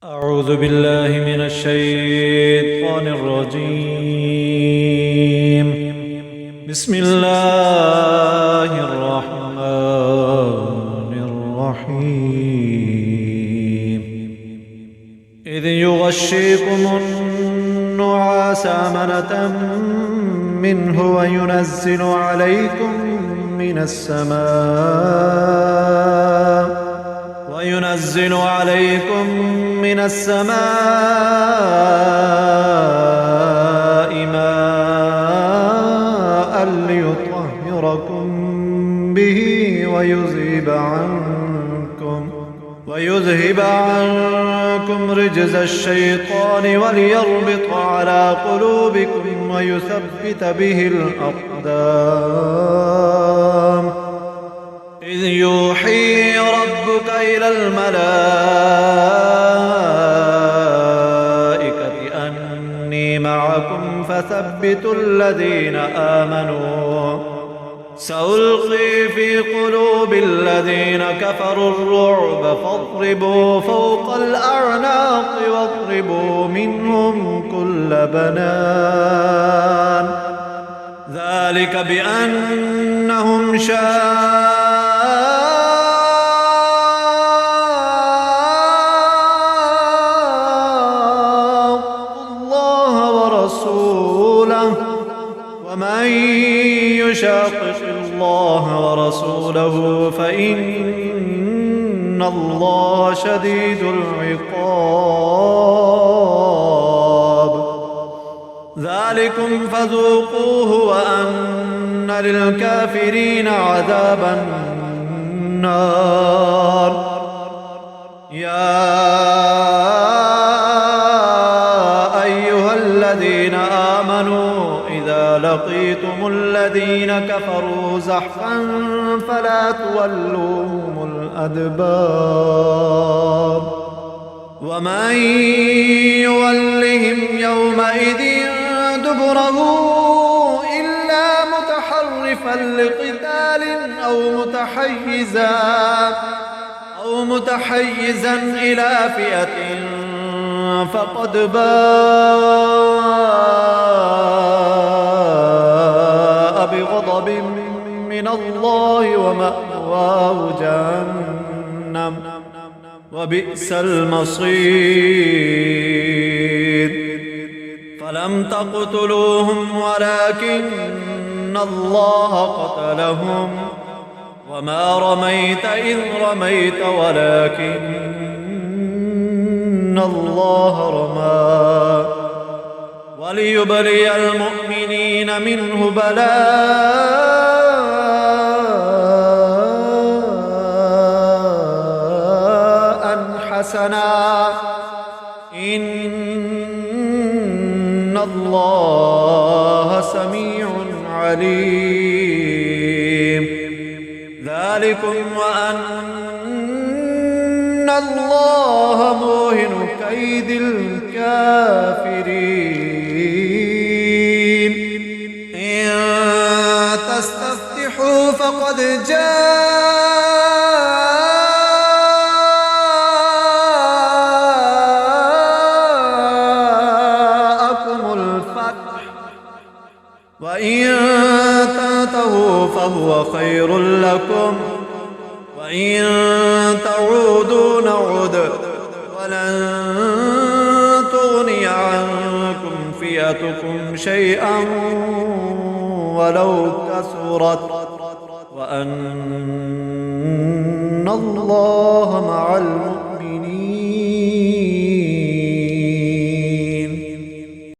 أعوذ بالله من الشيطان الرجيم. بسم الله الرحمن الرحيم. إذ يغشيكم النعاس أمنة منه وينزل عليكم من السماء ماء ليطهركم به ويذهب عنكم رجز الشيطان وليربط على قلوبكم ويثبت به الأقدام. إذ يوحي ربك إلى الملائكة أني معكم فثبتوا الذين آمنوا سألقي في قلوب الذين كفروا الرعب فاضربوا فوق الأعناق واضربوا منهم كل بنان. ذلك بأنهم شاقوا الله ورسوله ومن يشاقق الله ورسوله فإن الله شديد العقاب. ذلكم فذوقوه وأن للكافرين عذاب النار. يا أيها الذين آمنوا إذا لقيتم الذين كفروا زحفا فلا تولوهم الأدبار. ومن يولهم يومئذ دبره إلا متحرفا لقتال أو متحيزا إلى فئة فقد باء بغضب من الله ومأواه جهنم وبئس المصير. فلم تقتلوهم ولكن الله قتلهم وما رميت إذ رميت ولكن الله رمى وليبلي المؤمنين منه بلاء حسنا إن الله سميع عليم. ذلكم وأن الله موهن كيد الكافرين. إن تستفتحوا فقد جاءكم الفتح وإن تنتهوا فهو خير لكم وإن تعودوا نعد ولن تغني عنكم فئتكم شيئا ولو كثرت وأن الله مع المؤمنين.